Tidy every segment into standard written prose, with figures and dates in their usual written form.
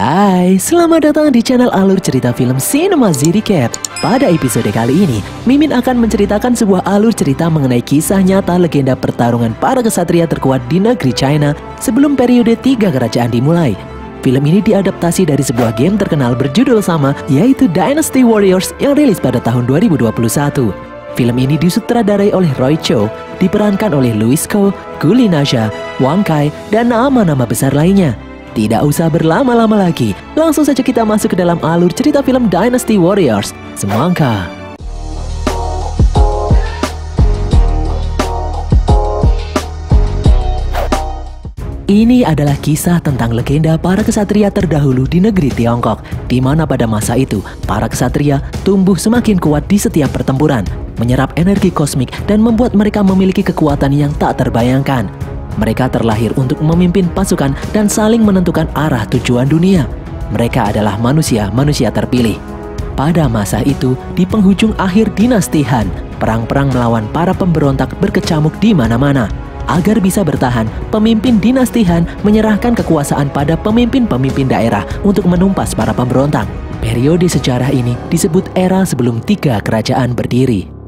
Hai, selamat datang di channel Alur Cerita Film Cinema Z Recap. Pada episode kali ini, Mimin akan menceritakan sebuah alur cerita mengenai kisah nyata legenda pertarungan para kesatria terkuat di negeri China sebelum periode 3 kerajaan dimulai. Film ini diadaptasi dari sebuah game terkenal berjudul sama, yaitu Dynasty Warriors yang rilis pada tahun 2021. Film ini disutradarai oleh Roy Cho, diperankan oleh Louis Ko, Gu Linasha, Wang Kai, dan nama-nama besar lainnya. Tidak usah berlama-lama lagi, langsung saja kita masuk ke dalam alur cerita film Dynasty Warriors. Semangka. Ini adalah kisah tentang legenda para kesatria terdahulu di negeri Tiongkok, di mana pada masa itu, para kesatria tumbuh semakin kuat di setiap pertempuran, menyerap energi kosmik dan membuat mereka memiliki kekuatan yang tak terbayangkan. Mereka terlahir untuk memimpin pasukan dan saling menentukan arah tujuan dunia. Mereka adalah manusia-manusia terpilih. Pada masa itu, di penghujung akhir dinasti Han, perang-perang melawan para pemberontak berkecamuk di mana-mana. Agar bisa bertahan, pemimpin dinasti Han menyerahkan kekuasaan pada pemimpin-pemimpin daerah untuk menumpas para pemberontak. Periode sejarah ini disebut era sebelum 3 kerajaan berdiri.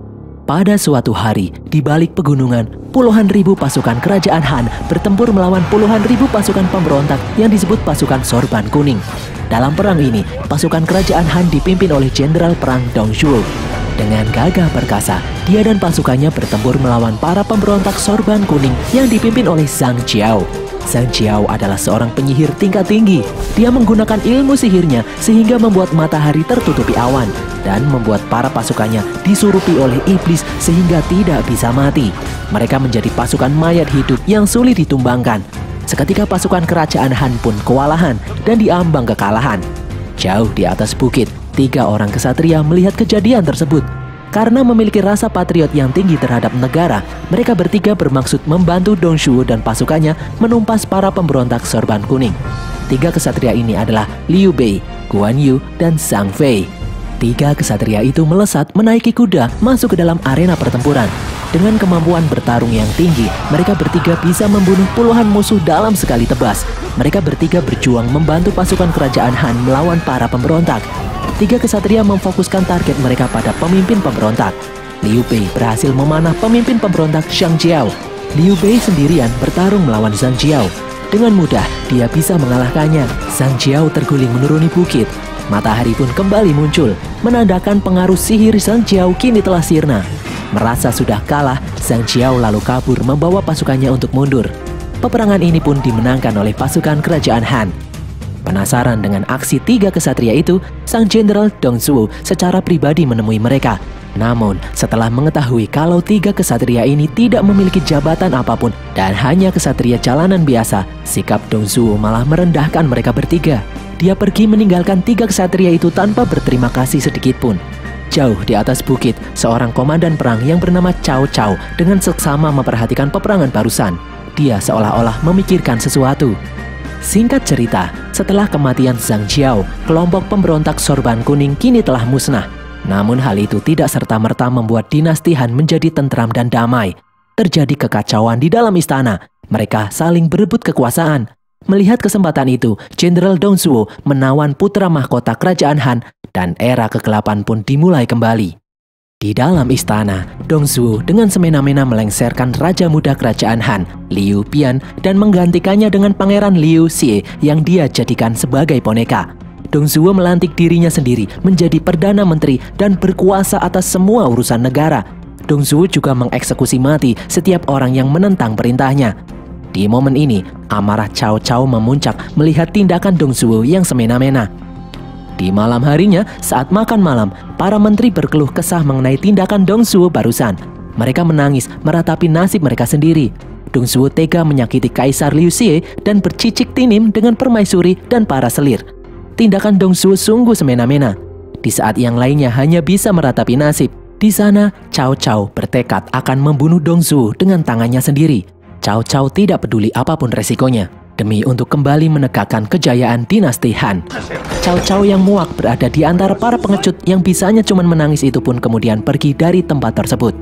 Pada suatu hari, di balik pegunungan, puluhan ribu pasukan kerajaan Han bertempur melawan puluhan ribu pasukan pemberontak yang disebut pasukan Sorban Kuning. Dalam perang ini, pasukan kerajaan Han dipimpin oleh Jenderal Perang Dong Zhuo. Dengan gagah perkasa, dia dan pasukannya bertempur melawan para pemberontak Sorban Kuning yang dipimpin oleh Zhang Jiao. Zhang Jiao adalah seorang penyihir tingkat tinggi. Dia menggunakan ilmu sihirnya sehingga membuat matahari tertutupi awan dan membuat para pasukannya disurupi oleh iblis sehingga tidak bisa mati. Mereka menjadi pasukan mayat hidup yang sulit ditumbangkan. Seketika pasukan kerajaan Han pun kewalahan dan diambang kekalahan. Jauh di atas bukit, 3 orang kesatria melihat kejadian tersebut. Karena memiliki rasa patriot yang tinggi terhadap negara, mereka bertiga bermaksud membantu Dong Zhuo dan pasukannya menumpas para pemberontak Sorban Kuning. 3 kesatria ini adalah Liu Bei, Guan Yu, dan Zhang Fei. 3 kesatria itu melesat menaiki kuda masuk ke dalam arena pertempuran. Dengan kemampuan bertarung yang tinggi, mereka bertiga bisa membunuh puluhan musuh dalam sekali tebas. Mereka bertiga berjuang membantu pasukan kerajaan Han melawan para pemberontak. 3 kesatria memfokuskan target mereka pada pemimpin pemberontak. Liu Bei berhasil memanah pemimpin pemberontak Zhang Jiao. Liu Bei sendirian bertarung melawan Zhang Jiao. Dengan mudah, dia bisa mengalahkannya. Zhang Jiao terguling menuruni bukit. Matahari pun kembali muncul, menandakan pengaruh sihir Zhang Jiao kini telah sirna. Merasa sudah kalah, Zhang Jiao lalu kabur membawa pasukannya untuk mundur. Peperangan ini pun dimenangkan oleh pasukan kerajaan Han. Penasaran dengan aksi 3 kesatria itu, sang jenderal Dong Zhuo secara pribadi menemui mereka. Namun, setelah mengetahui kalau 3 kesatria ini tidak memiliki jabatan apapun dan hanya kesatria jalanan biasa, sikap Dong Zhuo malah merendahkan mereka bertiga. Dia pergi meninggalkan 3 kesatria itu tanpa berterima kasih sedikit pun. Jauh di atas bukit, seorang komandan perang yang bernama Cao Cao dengan seksama memperhatikan peperangan barusan. Dia seolah-olah memikirkan sesuatu. Singkat cerita, setelah kematian Zhang Jiao, kelompok pemberontak Sorban Kuning kini telah musnah. Namun hal itu tidak serta-merta membuat dinasti Han menjadi tentram dan damai. Terjadi kekacauan di dalam istana. Mereka saling berebut kekuasaan. Melihat kesempatan itu, Jenderal Dong Zhuo menawan putra mahkota kerajaan Han dan era kegelapan pun dimulai kembali. Di dalam istana, Dong Zhuo dengan semena-mena melengsarkan Raja Muda Kerajaan Han, Liu Bian, dan menggantikannya dengan Pangeran Liu Xie yang dia jadikan sebagai boneka. Dong Zhuo melantik dirinya sendiri menjadi Perdana Menteri dan berkuasa atas semua urusan negara. Dong Zhuo juga mengeksekusi mati setiap orang yang menentang perintahnya. Di momen ini, amarah Cao Cao memuncak melihat tindakan Dong Zhuo yang semena-mena. Di malam harinya, saat makan malam, para menteri berkeluh kesah mengenai tindakan Dong Zhuo barusan. Mereka menangis meratapi nasib mereka sendiri. Dong Zhuo tega menyakiti Kaisar Liu Xie dan bercicik tinim dengan permaisuri dan para selir. Tindakan Dong Zhuo sungguh semena-mena. Di saat yang lainnya hanya bisa meratapi nasib, di sana Cao Cao bertekad akan membunuh Dong Zhuo dengan tangannya sendiri. Cao Cao tidak peduli apapun resikonya, demi untuk kembali menegakkan kejayaan dinasti Han. Cao Cao yang muak berada di antara para pengecut yang bisanya cuma menangis itu pun kemudian pergi dari tempat tersebut.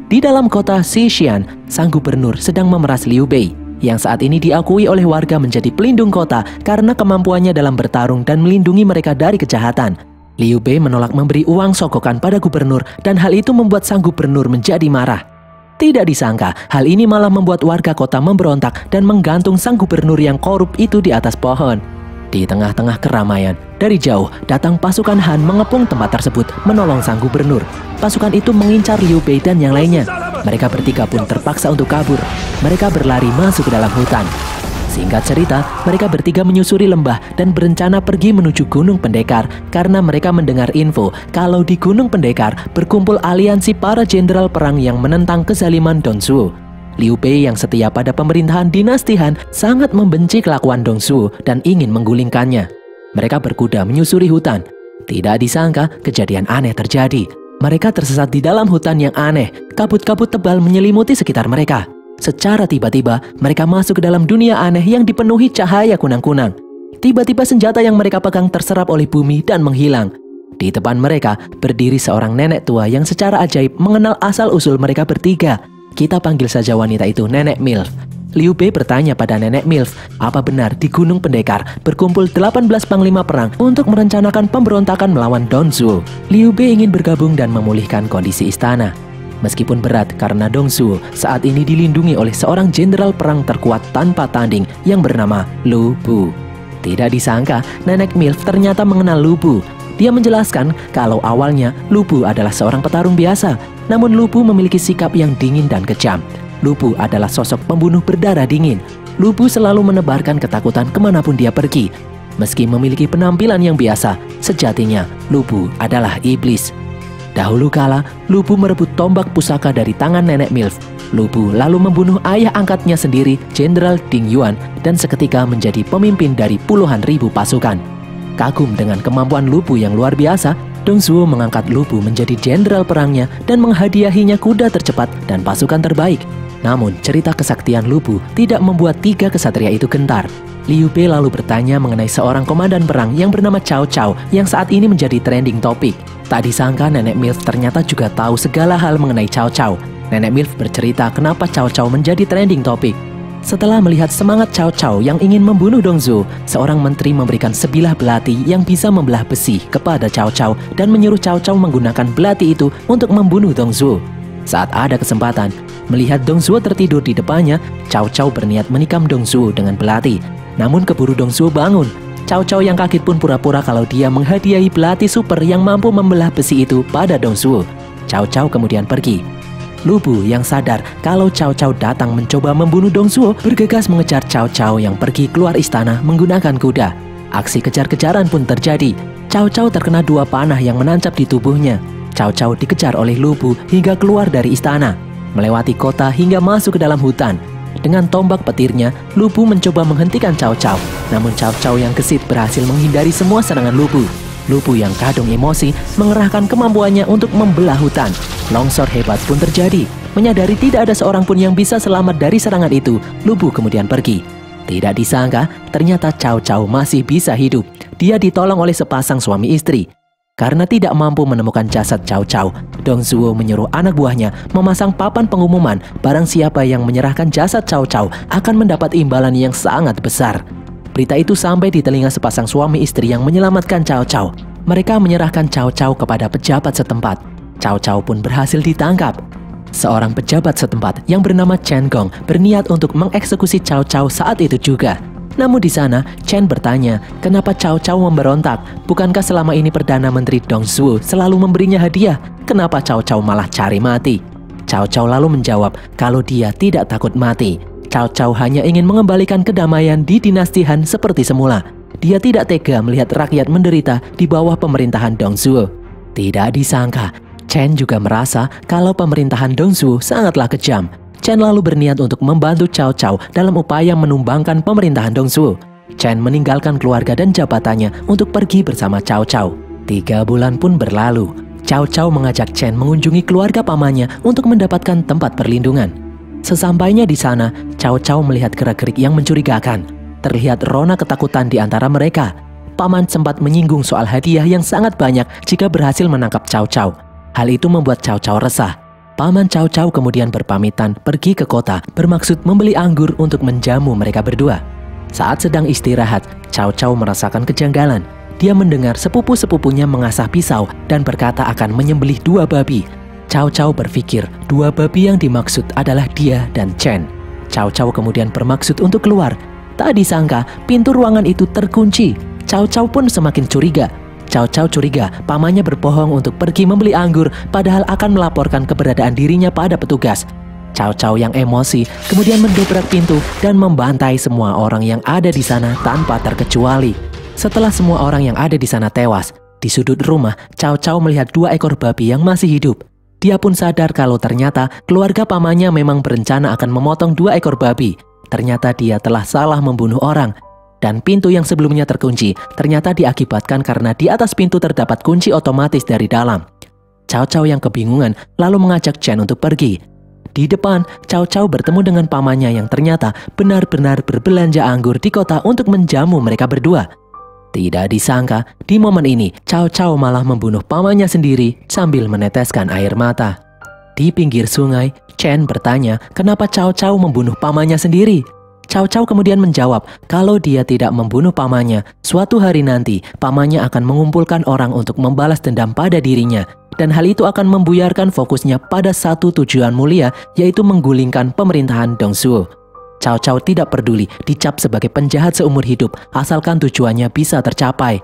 Di dalam kota Xixian, sang gubernur sedang memeras Liu Bei. yang saat ini diakui oleh warga menjadi pelindung kota karena kemampuannya dalam bertarung dan melindungi mereka dari kejahatan. Liu Bei menolak memberi uang sogokan pada gubernur dan hal itu membuat sang gubernur menjadi marah. Tidak disangka, hal ini malah membuat warga kota memberontak dan menggantung sang gubernur yang korup itu di atas pohon. Di tengah-tengah keramaian, dari jauh datang pasukan Han mengepung tempat tersebut menolong sang gubernur. Pasukan itu mengincar Liu Bei dan yang lainnya. Mereka bertiga pun terpaksa untuk kabur. Mereka berlari masuk ke dalam hutan. Singkat cerita, mereka bertiga menyusuri lembah dan berencana pergi menuju Gunung Pendekar karena mereka mendengar info kalau di Gunung Pendekar berkumpul aliansi para jenderal perang yang menentang kezaliman Dongzhuo. Liu Bei yang setia pada pemerintahan dinasti Han sangat membenci kelakuan Dongzhuo dan ingin menggulingkannya. Mereka berkuda menyusuri hutan. Tidak disangka, kejadian aneh terjadi. Mereka tersesat di dalam hutan yang aneh. Kabut-kabut tebal menyelimuti sekitar mereka. Secara tiba-tiba, mereka masuk ke dalam dunia aneh yang dipenuhi cahaya kunang-kunang. Tiba-tiba senjata yang mereka pegang terserap oleh bumi dan menghilang. Di depan mereka berdiri seorang nenek tua yang secara ajaib mengenal asal-usul mereka bertiga. Kita panggil saja wanita itu Nenek Milf. Liu Bei bertanya pada Nenek Milf, apa benar di Gunung Pendekar berkumpul 18 panglima perang untuk merencanakan pemberontakan melawan Dongzhuo. Liu Bei ingin bergabung dan memulihkan kondisi istana. Meskipun berat karena Dongzhuo saat ini dilindungi oleh seorang jenderal perang terkuat tanpa tanding yang bernama Lu Bu. Tidak disangka, Nenek Milf ternyata mengenal Lu Bu. Dia menjelaskan kalau awalnya Lu Bu adalah seorang petarung biasa, namun Lu Bu memiliki sikap yang dingin dan kejam. Lu Bu adalah sosok pembunuh berdarah dingin. Lu Bu selalu menebarkan ketakutan kemanapun dia pergi. Meski memiliki penampilan yang biasa, sejatinya Lu Bu adalah iblis. Dahulu kala, Lu Bu merebut tombak pusaka dari tangan Nenek Milf. Lu Bu lalu membunuh ayah angkatnya sendiri, Jenderal Ding Yuan, dan seketika menjadi pemimpin dari puluhan ribu pasukan. Kagum dengan kemampuan Lu Bu yang luar biasa, Dongzhuo mengangkat Lu Bu menjadi jenderal perangnya dan menghadiahinya kuda tercepat dan pasukan terbaik. Namun, cerita kesaktian Lu Bu tidak membuat tiga kesatria itu gentar. Liu Bei lalu bertanya mengenai seorang komandan perang yang bernama Cao Cao yang saat ini menjadi trending topik. Tak disangka Nenek Milf ternyata juga tahu segala hal mengenai Cao Cao. Nenek Milf bercerita kenapa Cao Cao menjadi trending topik. Setelah melihat semangat Cao Cao yang ingin membunuh Dongzhuo, seorang menteri memberikan sebilah belati yang bisa membelah besi kepada Cao Cao dan menyuruh Cao Cao menggunakan belati itu untuk membunuh Dongzhuo. Saat ada kesempatan, melihat Dongzhuo tertidur di depannya, Cao Cao berniat menikam Dongzhuo dengan belati. Namun keburu Dongzhuo bangun. Cao Cao yang kaget pun pura-pura kalau dia menghadiahi belati super yang mampu membelah besi itu pada Dongzhuo. Cao Cao kemudian pergi. Lu Bu yang sadar kalau Cao Cao datang mencoba membunuh Dongzhuo bergegas mengejar Cao Cao yang pergi keluar istana menggunakan kuda. Aksi kejar-kejaran pun terjadi. Cao Cao terkena dua panah yang menancap di tubuhnya. Cao Cao dikejar oleh Lu Bu hingga keluar dari istana, melewati kota hingga masuk ke dalam hutan. Dengan tombak petirnya, Lu Bu mencoba menghentikan Cao Cao. Namun Cao Cao yang gesit berhasil menghindari semua serangan Lu Bu. Lu Bu yang kadung emosi mengerahkan kemampuannya untuk membelah hutan. Longsor hebat pun terjadi. Menyadari tidak ada seorang pun yang bisa selamat dari serangan itu, Lu Bu kemudian pergi. Tidak disangka, ternyata Cao Cao masih bisa hidup. Dia ditolong oleh sepasang suami istri. Karena tidak mampu menemukan jasad Cao Cao, Dongzhuo menyuruh anak buahnya memasang papan pengumuman barang siapa yang menyerahkan jasad Cao Cao akan mendapat imbalan yang sangat besar. Berita itu sampai di telinga sepasang suami istri yang menyelamatkan Cao Cao. Mereka menyerahkan Cao Cao kepada pejabat setempat. Cao Cao pun berhasil ditangkap. Seorang pejabat setempat yang bernama Chen Gong berniat untuk mengeksekusi Cao Cao saat itu juga. Namun di sana, Chen bertanya, kenapa Cao Cao memberontak? Bukankah selama ini Perdana Menteri Dongzhuo selalu memberinya hadiah? Kenapa Cao Cao malah cari mati? Cao Cao lalu menjawab kalau dia tidak takut mati. Cao Cao hanya ingin mengembalikan kedamaian di dinasti Han seperti semula. Dia tidak tega melihat rakyat menderita di bawah pemerintahan Dongzhuo. Tidak disangka, Chen juga merasa kalau pemerintahan Dongzhuo sangatlah kejam. Chen lalu berniat untuk membantu Cao Cao dalam upaya menumbangkan pemerintahan Dongzhuo. Chen meninggalkan keluarga dan jabatannya untuk pergi bersama Cao Cao. 3 bulan pun berlalu. Cao Cao mengajak Chen mengunjungi keluarga pamannya untuk mendapatkan tempat perlindungan. Sesampainya di sana, Cao Cao melihat gerak-gerik yang mencurigakan. Terlihat rona ketakutan di antara mereka. Paman sempat menyinggung soal hadiah yang sangat banyak jika berhasil menangkap Cao Cao. Hal itu membuat Cao Cao resah. Paman Cao Cao kemudian berpamitan pergi ke kota bermaksud membeli anggur untuk menjamu mereka berdua. Saat sedang istirahat, Cao Cao merasakan kejanggalan. Dia mendengar sepupu-sepupunya mengasah pisau dan berkata akan menyembelih 2 babi. Cao Cao berpikir 2 babi yang dimaksud adalah dia dan Chen. Cao Cao kemudian bermaksud untuk keluar. Tak disangka pintu ruangan itu terkunci. Cao Cao pun semakin curiga. Cao Cao curiga pamannya berbohong untuk pergi membeli anggur padahal akan melaporkan keberadaan dirinya pada petugas. Cao Cao yang emosi kemudian mendobrak pintu dan membantai semua orang yang ada di sana tanpa terkecuali. Setelah semua orang yang ada di sana tewas, di sudut rumah Cao Cao melihat 2 ekor babi yang masih hidup. Dia pun sadar kalau ternyata keluarga pamannya memang berencana akan memotong 2 ekor babi. Ternyata dia telah salah membunuh orang. Dan pintu yang sebelumnya terkunci ternyata diakibatkan karena di atas pintu terdapat kunci otomatis dari dalam. Cao Cao yang kebingungan lalu mengajak Chen untuk pergi. Di depan, Cao Cao bertemu dengan pamannya yang ternyata benar-benar berbelanja anggur di kota untuk menjamu mereka berdua. Tidak disangka, di momen ini Cao Cao malah membunuh pamannya sendiri sambil meneteskan air mata. Di pinggir sungai, Chen bertanya kenapa Cao Cao membunuh pamannya sendiri. Cao Cao kemudian menjawab kalau dia tidak membunuh pamannya, suatu hari nanti pamannya akan mengumpulkan orang untuk membalas dendam pada dirinya. Dan hal itu akan membuyarkan fokusnya pada satu tujuan mulia, yaitu menggulingkan pemerintahan Dong Zhuo. Cao Cao tidak peduli dicap sebagai penjahat seumur hidup, asalkan tujuannya bisa tercapai.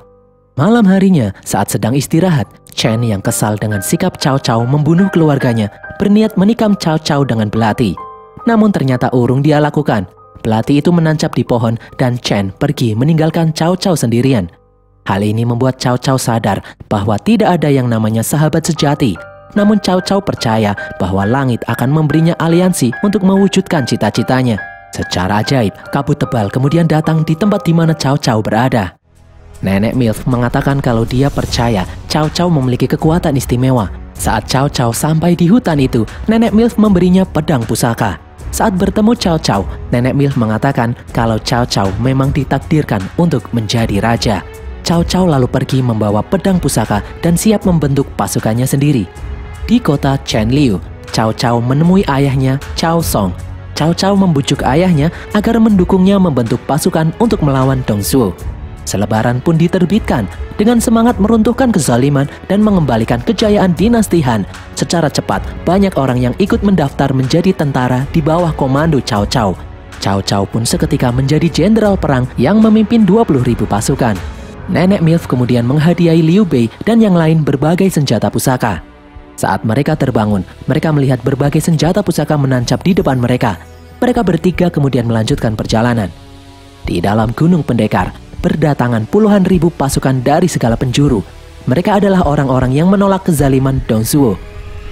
Malam harinya, saat sedang istirahat, Chen yang kesal dengan sikap Cao Cao membunuh keluarganya, berniat menikam Cao Cao dengan belati. Namun ternyata urung dia lakukan. Belati itu menancap di pohon dan Chen pergi meninggalkan Cao Cao sendirian. Hal ini membuat Cao Cao sadar bahwa tidak ada yang namanya sahabat sejati. Namun Cao Cao percaya bahwa langit akan memberinya aliansi untuk mewujudkan cita-citanya. Secara ajaib, kabut tebal kemudian datang di tempat di mana Cao Cao berada. Nenek Milf mengatakan kalau dia percaya Cao Cao memiliki kekuatan istimewa. Saat Cao Cao sampai di hutan itu, Nenek Milf memberinya pedang pusaka. Saat bertemu Cao Cao, Nenek Milf mengatakan kalau Cao Cao memang ditakdirkan untuk menjadi raja. Cao Cao lalu pergi membawa pedang pusaka dan siap membentuk pasukannya sendiri. Di kota Chenliu, Cao Cao menemui ayahnya Cao Song. Cao Cao membujuk ayahnya agar mendukungnya membentuk pasukan untuk melawan Dong Zhuo. Selebaran pun diterbitkan dengan semangat meruntuhkan kezaliman dan mengembalikan kejayaan dinasti Han. Secara cepat, banyak orang yang ikut mendaftar menjadi tentara di bawah komando Cao Cao. Cao Cao pun seketika menjadi jenderal perang yang memimpin 20.000 pasukan. Nenek Milf kemudian menghadiahi Liu Bei dan yang lain berbagai senjata pusaka. Saat mereka terbangun, mereka melihat berbagai senjata pusaka menancap di depan mereka. Mereka bertiga kemudian melanjutkan perjalanan. Di dalam Gunung Pendekar, berdatangan puluhan ribu pasukan dari segala penjuru. Mereka adalah orang-orang yang menolak kezaliman Dong Zhuo.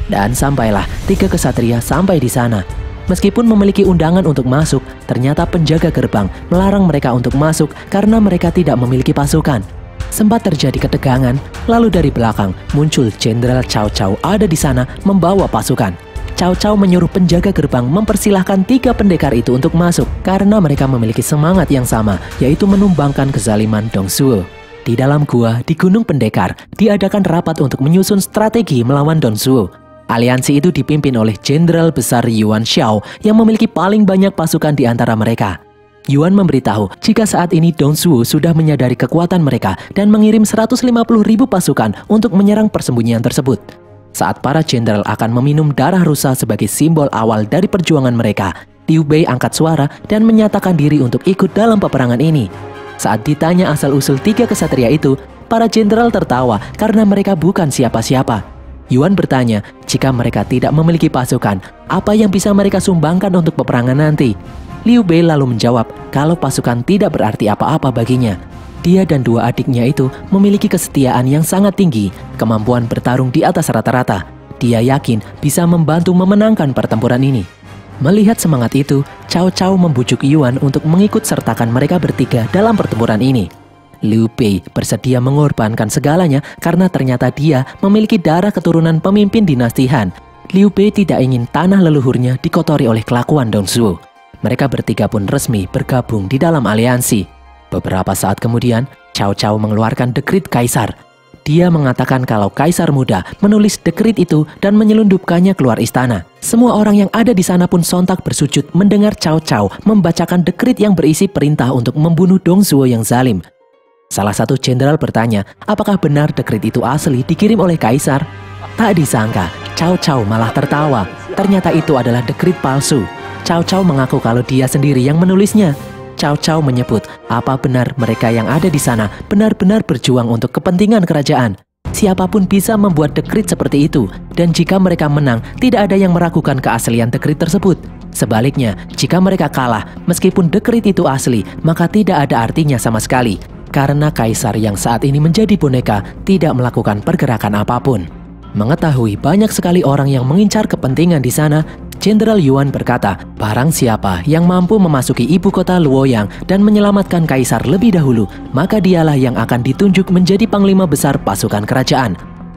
Dan sampailah 3 kesatria sampai di sana. Meskipun memiliki undangan untuk masuk, ternyata penjaga gerbang melarang mereka untuk masuk karena mereka tidak memiliki pasukan. Sempat terjadi ketegangan, lalu dari belakang muncul Jenderal Cao Cao ada di sana membawa pasukan. Cao Cao menyuruh penjaga gerbang mempersilahkan 3 pendekar itu untuk masuk karena mereka memiliki semangat yang sama, yaitu menumbangkan kezaliman Dong Zhuo. Di dalam gua di Gunung Pendekar, diadakan rapat untuk menyusun strategi melawan Dong Zhuo. Aliansi itu dipimpin oleh Jenderal Besar Yuan Xiao yang memiliki paling banyak pasukan di antara mereka. Yuan memberitahu jika saat ini Dong Zhuo sudah menyadari kekuatan mereka dan mengirim 150.000 pasukan untuk menyerang persembunyian tersebut. Saat para jenderal akan meminum darah rusa sebagai simbol awal dari perjuangan mereka, Liu Bei angkat suara dan menyatakan diri untuk ikut dalam peperangan ini. Saat ditanya asal-usul 3 kesatria itu, para jenderal tertawa karena mereka bukan siapa-siapa. Yuan bertanya, jika mereka tidak memiliki pasukan, apa yang bisa mereka sumbangkan untuk peperangan nanti? Liu Bei lalu menjawab kalau pasukan tidak berarti apa-apa baginya. Dia dan 2 adiknya itu memiliki kesetiaan yang sangat tinggi, kemampuan bertarung di atas rata-rata. Dia yakin bisa membantu memenangkan pertempuran ini. Melihat semangat itu, Cao Cao membujuk Yuan untuk mengikut sertakan mereka bertiga dalam pertempuran ini. Liu Bei bersedia mengorbankan segalanya karena ternyata dia memiliki darah keturunan pemimpin dinasti Han. Liu Bei tidak ingin tanah leluhurnya dikotori oleh kelakuan Dong Zhuo. Mereka bertiga pun resmi bergabung di dalam aliansi. Beberapa saat kemudian, Cao Cao mengeluarkan dekrit kaisar. Dia mengatakan kalau Kaisar Muda menulis dekrit itu dan menyelundupkannya keluar istana. Semua orang yang ada di sana pun sontak bersujud mendengar Cao Cao membacakan dekrit yang berisi perintah untuk membunuh Dong Zhuo yang zalim. Salah satu jenderal bertanya, apakah benar dekrit itu asli dikirim oleh Kaisar? Tak disangka, Cao Cao malah tertawa. Ternyata itu adalah dekrit palsu. Cao Cao mengaku kalau dia sendiri yang menulisnya. Cao Cao menyebut, apa benar mereka yang ada di sana benar-benar berjuang untuk kepentingan kerajaan. Siapapun bisa membuat dekrit seperti itu, dan jika mereka menang, tidak ada yang meragukan keaslian dekrit tersebut. Sebaliknya, jika mereka kalah, meskipun dekrit itu asli, maka tidak ada artinya sama sekali. Karena Kaisar yang saat ini menjadi boneka tidak melakukan pergerakan apapun. Mengetahui banyak sekali orang yang mengincar kepentingan di sana, Jenderal Yuan berkata, barang siapa yang mampu memasuki ibu kota Luoyang dan menyelamatkan Kaisar lebih dahulu, maka dialah yang akan ditunjuk menjadi panglima besar pasukan kerajaan.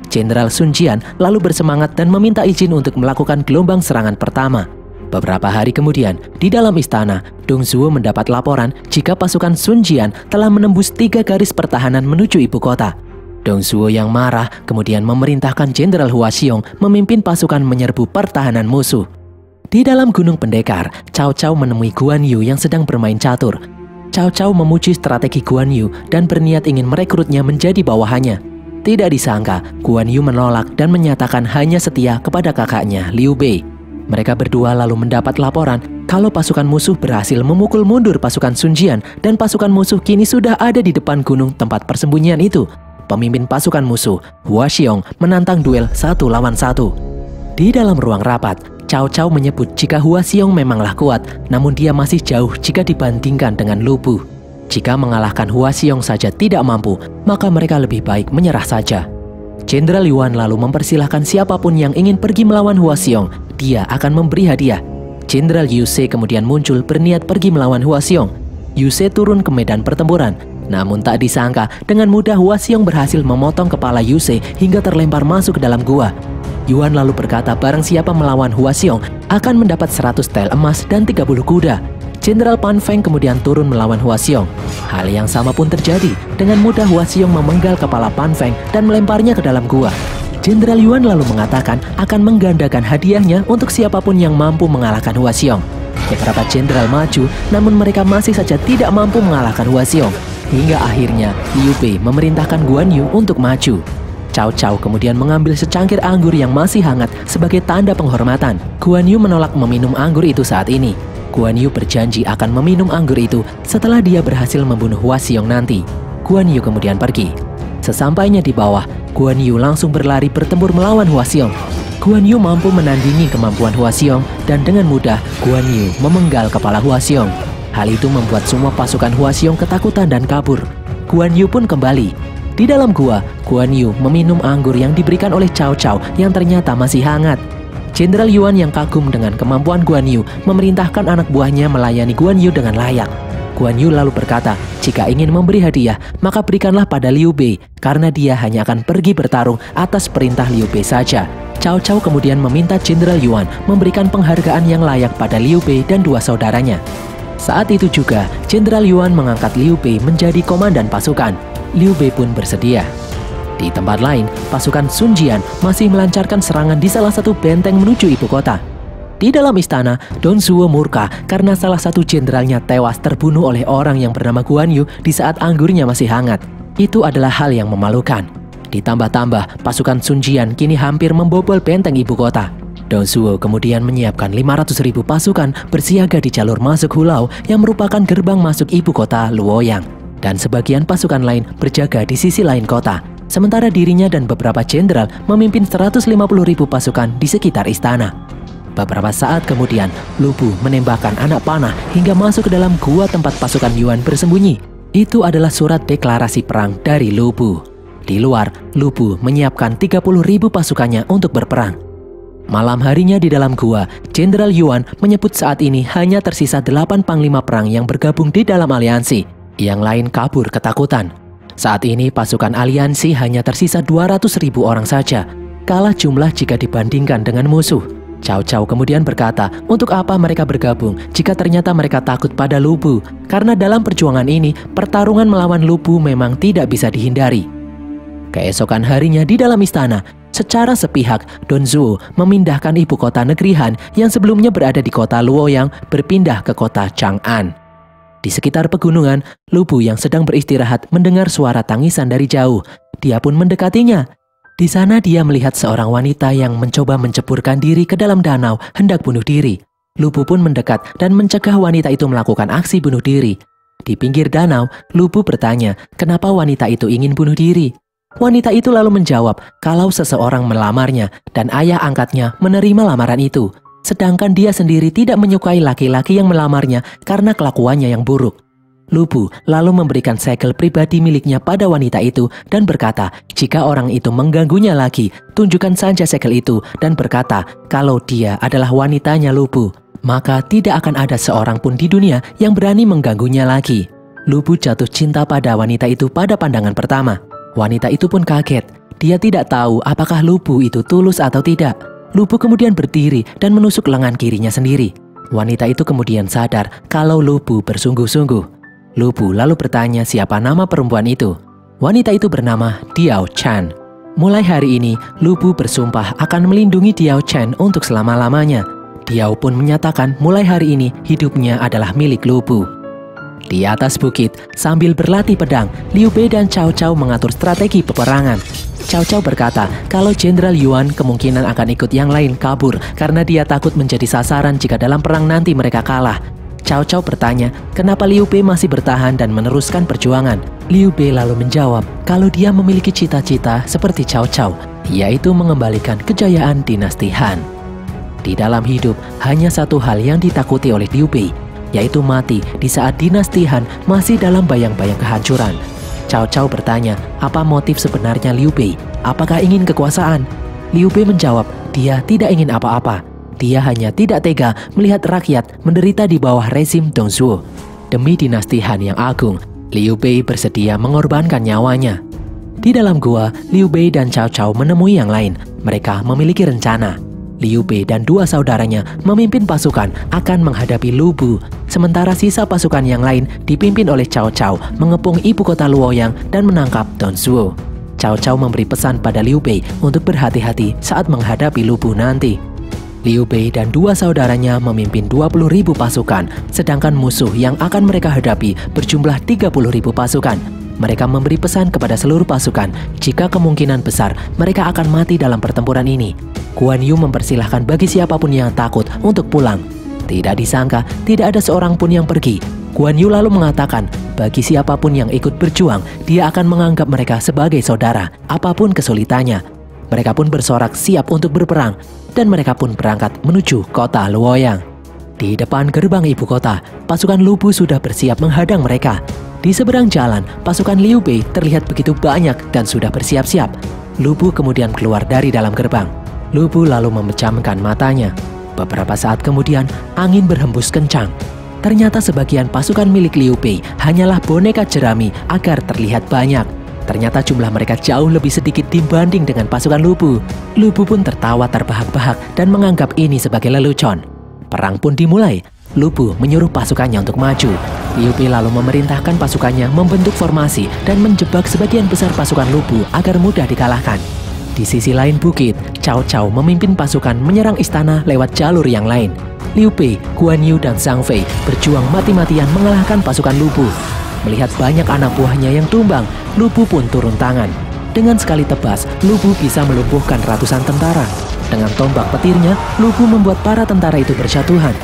Jenderal Sun Jian lalu bersemangat dan meminta izin untuk melakukan gelombang serangan pertama. Beberapa hari kemudian, di dalam istana, Dong Zhuo mendapat laporan jika pasukan Sun Jian telah menembus 3 garis pertahanan menuju ibu kota. Dong Zhuo yang marah kemudian memerintahkan Jenderal Hua Xiong memimpin pasukan menyerbu pertahanan musuh. Di dalam Gunung Pendekar, Cao Cao menemui Guan Yu yang sedang bermain catur. Cao Cao memuji strategi Guan Yu dan berniat ingin merekrutnya menjadi bawahannya. Tidak disangka, Guan Yu menolak dan menyatakan hanya setia kepada kakaknya, Liu Bei. Mereka berdua lalu mendapat laporan kalau pasukan musuh berhasil memukul mundur pasukan Sun Jian dan pasukan musuh kini sudah ada di depan gunung tempat persembunyian itu. Pemimpin pasukan musuh, Hua Xiong, menantang duel 1 lawan 1. Di dalam ruang rapat, Cao Cao menyebut jika Hua Xiong memanglah kuat, namun dia masih jauh jika dibandingkan dengan Lu Bu. Jika mengalahkan Hua Xiong saja tidak mampu, maka mereka lebih baik menyerah saja. Jenderal Yuan lalu mempersilahkan siapapun yang ingin pergi melawan Hua Xiong, dia akan memberi hadiah. Jenderal Yu Se kemudian muncul berniat pergi melawan Hua Xiong. Yu Se turun ke medan pertempuran, namun tak disangka dengan mudah Hua Xiong berhasil memotong kepala Yu Se hingga terlempar masuk ke dalam gua. Yuan lalu berkata barang siapa melawan Hua Xiong akan mendapat 100 tel emas dan 30 kuda. Jenderal Pan Feng kemudian turun melawan Hua Xiong. Hal yang sama pun terjadi. Dengan mudah Hua Xiong memenggal kepala Pan Feng dan melemparnya ke dalam gua. Jenderal Yuan lalu mengatakan akan menggandakan hadiahnya untuk siapapun yang mampu mengalahkan Hua Xiong. Beberapa jenderal maju, namun mereka masih saja tidak mampu mengalahkan Hua Xiong. Hingga akhirnya Liu Bei memerintahkan Guan Yu untuk maju. Cao Cao kemudian mengambil secangkir anggur yang masih hangat sebagai tanda penghormatan. Guan Yu menolak meminum anggur itu saat ini. Guan Yu berjanji akan meminum anggur itu setelah dia berhasil membunuh Hua Xiong nanti. Guan Yu kemudian pergi. Sesampainya di bawah, Guan Yu langsung berlari bertempur melawan Hua Xiong. Guan Yu mampu menandingi kemampuan Hua Xiong dan dengan mudah Guan Yu memenggal kepala Hua Xiong. Hal itu membuat semua pasukan Hua Xiong ketakutan dan kabur. Guan Yu pun kembali. Di dalam gua, Guan Yu meminum anggur yang diberikan oleh Cao Cao yang ternyata masih hangat. Jenderal Yuan yang kagum dengan kemampuan Guan Yu memerintahkan anak buahnya melayani Guan Yu dengan layak. Guan Yu lalu berkata, jika ingin memberi hadiah, maka berikanlah pada Liu Bei, karena dia hanya akan pergi bertarung atas perintah Liu Bei saja. Cao Cao kemudian meminta Jenderal Yuan memberikan penghargaan yang layak pada Liu Bei dan 2 saudaranya. Saat itu juga, Jenderal Yuan mengangkat Liu Bei menjadi komandan pasukan. Liu Bei pun bersedia. Di tempat lain, pasukan Sun Jian masih melancarkan serangan di salah satu benteng menuju ibu kota. Di dalam istana, Dong Zhuo murka karena salah satu jenderalnya tewas terbunuh oleh orang yang bernama Guan Yu di saat anggurnya masih hangat. Itu adalah hal yang memalukan. Ditambah-tambah, pasukan Sun Jian kini hampir membobol benteng ibu kota. Dong Zhuo kemudian menyiapkan 500.000 pasukan bersiaga di jalur masuk Hulao yang merupakan gerbang masuk ibu kota Luoyang. Dan sebagian pasukan lain berjaga di sisi lain kota. Sementara dirinya dan beberapa jenderal memimpin 150.000 pasukan di sekitar istana. Beberapa saat kemudian, Lu Bu menembakkan anak panah hingga masuk ke dalam gua tempat pasukan Yuan bersembunyi. Itu adalah surat deklarasi perang dari Lu Bu. Di luar, Lu Bu menyiapkan 30.000 pasukannya untuk berperang. Malam harinya di dalam gua, Jenderal Yuan menyebut saat ini hanya tersisa 8 panglima perang yang bergabung di dalam aliansi. Yang lain kabur ketakutan. Saat ini pasukan aliansi hanya tersisa 200.000 orang saja. Kalah jumlah jika dibandingkan dengan musuh. Cao Cao kemudian berkata, untuk apa mereka bergabung jika ternyata mereka takut pada Lu Bu? Karena dalam perjuangan ini, pertarungan melawan Lu Bu memang tidak bisa dihindari. Keesokan harinya di dalam istana, secara sepihak Don Zuo memindahkan ibu kota negeri Han yang sebelumnya berada di kota Luoyang berpindah ke kota Chang'an. Di sekitar pegunungan, Lu Bu yang sedang beristirahat mendengar suara tangisan dari jauh. Dia pun mendekatinya. Di sana dia melihat seorang wanita yang mencoba menceburkan diri ke dalam danau hendak bunuh diri. Lu Bu pun mendekat dan mencegah wanita itu melakukan aksi bunuh diri. Di pinggir danau, Lu Bu bertanya kenapa wanita itu ingin bunuh diri. Wanita itu lalu menjawab kalau seseorang melamarnya dan ayah angkatnya menerima lamaran itu. Sedangkan dia sendiri tidak menyukai laki-laki yang melamarnya karena kelakuannya yang buruk. Lu Bu lalu memberikan segel pribadi miliknya pada wanita itu dan berkata, jika orang itu mengganggunya lagi, tunjukkan saja segel itu dan berkata kalau dia adalah wanitanya Lu Bu, maka tidak akan ada seorang pun di dunia yang berani mengganggunya lagi. Lu Bu jatuh cinta pada wanita itu pada pandangan pertama. Wanita itu pun kaget. Dia tidak tahu apakah Lu Bu itu tulus atau tidak. Lu Bu kemudian berdiri dan menusuk lengan kirinya sendiri. Wanita itu kemudian sadar kalau Lu Bu bersungguh-sungguh. Lu Bu lalu bertanya siapa nama perempuan itu. Wanita itu bernama Diao Chan. Mulai hari ini, Lu Bu bersumpah akan melindungi Diao Chan untuk selama-lamanya. Diao pun menyatakan mulai hari ini hidupnya adalah milik Lu Bu. Di atas bukit, sambil berlatih pedang, Liu Bei dan Cao Cao mengatur strategi peperangan. Cao Cao berkata kalau Jenderal Yuan kemungkinan akan ikut yang lain kabur karena dia takut menjadi sasaran jika dalam perang nanti mereka kalah. Cao Cao bertanya kenapa Liu Bei masih bertahan dan meneruskan perjuangan. Liu Bei lalu menjawab kalau dia memiliki cita-cita seperti Cao Cao, yaitu mengembalikan kejayaan dinasti Han. Di dalam hidup, hanya satu hal yang ditakuti oleh Liu Bei, yaitu mati di saat dinasti Han masih dalam bayang-bayang kehancuran. Cao Cao bertanya, apa motif sebenarnya Liu Bei? Apakah ingin kekuasaan? Liu Bei menjawab, dia tidak ingin apa-apa. Dia hanya tidak tega melihat rakyat menderita di bawah rezim Dong Zhuo. Demi dinasti Han yang agung, Liu Bei bersedia mengorbankan nyawanya. Di dalam gua, Liu Bei dan Cao Cao menemui yang lain. Mereka memiliki rencana. Liu Bei dan dua saudaranya memimpin pasukan akan menghadapi Lu Bu, sementara sisa pasukan yang lain dipimpin oleh Cao Cao mengepung ibu kota Luoyang dan menangkap Don Zhuo. Cao Cao memberi pesan pada Liu Bei untuk berhati-hati saat menghadapi Lu Bu nanti. Liu Bei dan dua saudaranya memimpin 20.000 pasukan, sedangkan musuh yang akan mereka hadapi berjumlah 30.000 pasukan. Mereka memberi pesan kepada seluruh pasukan jika kemungkinan besar mereka akan mati dalam pertempuran ini. Guan Yu mempersilahkan bagi siapapun yang takut untuk pulang. Tidak disangka, tidak ada seorang pun yang pergi. Guan Yu lalu mengatakan, bagi siapapun yang ikut berjuang, dia akan menganggap mereka sebagai saudara, apapun kesulitannya. Mereka pun bersorak siap untuk berperang, dan mereka pun berangkat menuju kota Luoyang. Di depan gerbang ibu kota, pasukan Lu Bu sudah bersiap menghadang mereka. Di seberang jalan, pasukan Liu Bei terlihat begitu banyak dan sudah bersiap-siap. Lu Bu kemudian keluar dari dalam gerbang. Lu Bu lalu memejamkan matanya. Beberapa saat kemudian, angin berhembus kencang. Ternyata sebagian pasukan milik Liu Bei hanyalah boneka jerami agar terlihat banyak. Ternyata jumlah mereka jauh lebih sedikit dibanding dengan pasukan Lu Bu. Lu Bu pun tertawa terbahak-bahak dan menganggap ini sebagai lelucon. Perang pun dimulai. Lu Bu menyuruh pasukannya untuk maju. Liu Bei lalu memerintahkan pasukannya membentuk formasi dan menjebak sebagian besar pasukan Lu Bu agar mudah dikalahkan. Di sisi lain bukit, Cao Cao memimpin pasukan menyerang istana lewat jalur yang lain. Liu Bei, Guan Yu, dan Zhang Fei berjuang mati-matian mengalahkan pasukan Lu Bu. Melihat banyak anak buahnya yang tumbang, Lu Bu pun turun tangan. Dengan sekali tebas, Lu Bu bisa melumpuhkan ratusan tentara. Dengan tombak petirnya, Lu Bu membuat para tentara itu berjatuhan.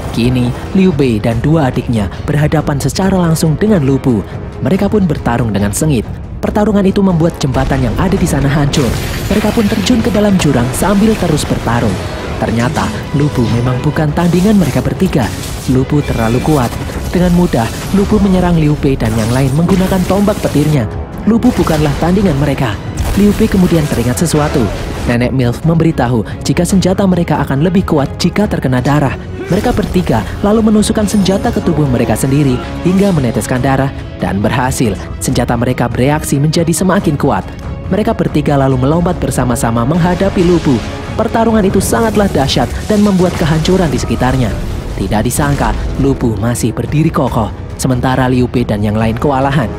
Kini, Liu Bei dan dua adiknya berhadapan secara langsung dengan Lu Bu. Mereka pun bertarung dengan sengit. Pertarungan itu membuat jembatan yang ada di sana hancur. Mereka pun terjun ke dalam jurang sambil terus bertarung. Ternyata, Lu Bu memang bukan tandingan mereka bertiga. Lu Bu terlalu kuat. Dengan mudah, Lu Bu menyerang Liu Bei dan yang lain menggunakan tombak petirnya. Lu Bu bukanlah tandingan mereka. Liu Bei kemudian teringat sesuatu. Nenek Milf memberitahu jika senjata mereka akan lebih kuat jika terkena darah. Mereka bertiga lalu menusukkan senjata ke tubuh mereka sendiri hingga meneteskan darah, dan berhasil. Senjata mereka bereaksi menjadi semakin kuat. Mereka bertiga lalu melompat bersama-sama menghadapi Lu Bu. Pertarungan itu sangatlah dahsyat dan membuat kehancuran di sekitarnya. Tidak disangka, Lu Bu masih berdiri kokoh, sementara Liu Bei dan yang lain kewalahan.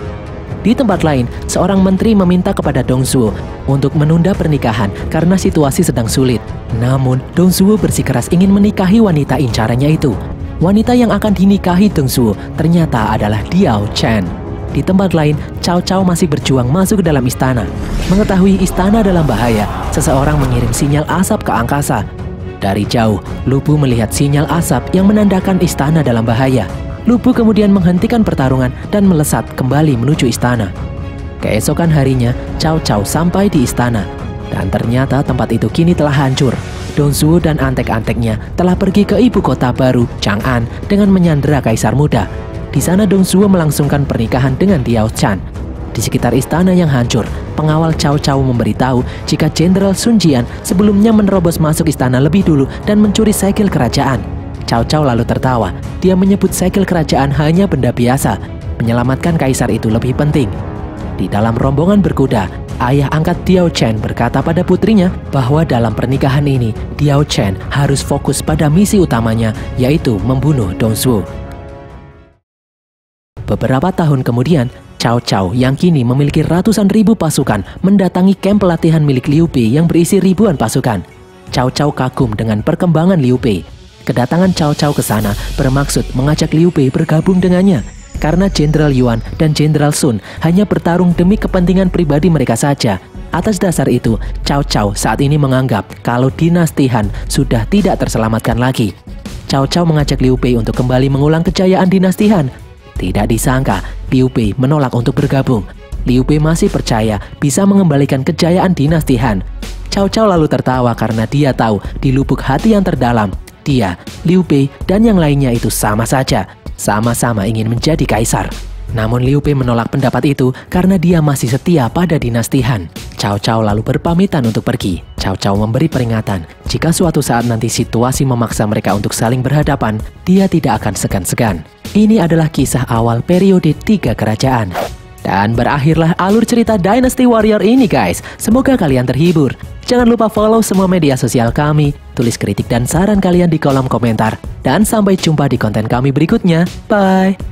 Di tempat lain, seorang menteri meminta kepada Dong Zhuo untuk menunda pernikahan karena situasi sedang sulit. Namun, Dong Zhuo bersikeras ingin menikahi wanita incarannya itu. Wanita yang akan dinikahi Dong Zhuo ternyata adalah Diao Chen. Di tempat lain, Cao Cao masih berjuang masuk ke dalam istana. Mengetahui istana dalam bahaya, seseorang mengirim sinyal asap ke angkasa. Dari jauh, Lu Bu melihat sinyal asap yang menandakan istana dalam bahaya. Lu Bu kemudian menghentikan pertarungan dan melesat kembali menuju istana. Keesokan harinya, Cao Cao sampai di istana. Dan ternyata tempat itu kini telah hancur. Dong Zhuo dan antek-anteknya telah pergi ke ibu kota baru, Chang'an, dengan menyandera kaisar muda. Di sana Dong Zhuo melangsungkan pernikahan dengan Diao Chen. Di sekitar istana yang hancur, pengawal Cao Cao memberitahu jika Jenderal Sun Jian sebelumnya menerobos masuk istana lebih dulu dan mencuri segel kerajaan. Cao Cao lalu tertawa. Dia menyebut segel kerajaan hanya benda biasa. Menyelamatkan kaisar itu lebih penting. Di dalam rombongan berkuda, ayah angkat Diao Chen berkata pada putrinya bahwa dalam pernikahan ini, Diao Chen harus fokus pada misi utamanya, yaitu membunuh Dong Zhuo. Beberapa tahun kemudian, Cao Cao yang kini memiliki ratusan ribu pasukan mendatangi kamp pelatihan milik Liu Bei yang berisi ribuan pasukan. Cao Cao kagum dengan perkembangan Liu Bei. Kedatangan Cao Cao ke sana bermaksud mengajak Liu Bei bergabung dengannya, karena Jenderal Yuan dan Jenderal Sun hanya bertarung demi kepentingan pribadi mereka saja. Atas dasar itu, Cao Cao saat ini menganggap kalau dinasti Han sudah tidak terselamatkan lagi. Cao Cao mengajak Liu Bei untuk kembali mengulang kejayaan dinasti Han. Tidak disangka, Liu Bei menolak untuk bergabung. Liu Bei masih percaya bisa mengembalikan kejayaan dinasti Han. Cao Cao lalu tertawa karena dia tahu di lubuk hati yang terdalam, dia, Liu Bei, dan yang lainnya itu sama saja. Sama-sama ingin menjadi kaisar. Namun Liu Bei menolak pendapat itu karena dia masih setia pada dinasti Han. Cao Cao lalu berpamitan untuk pergi. Cao Cao memberi peringatan, jika suatu saat nanti situasi memaksa mereka untuk saling berhadapan, dia tidak akan segan-segan. Ini adalah kisah awal periode 3 kerajaan. Dan berakhirlah alur cerita Dynasty Warrior ini guys. Semoga kalian terhibur. Jangan lupa follow semua media sosial kami, tulis kritik dan saran kalian di kolom komentar. Dan sampai jumpa di konten kami berikutnya. Bye!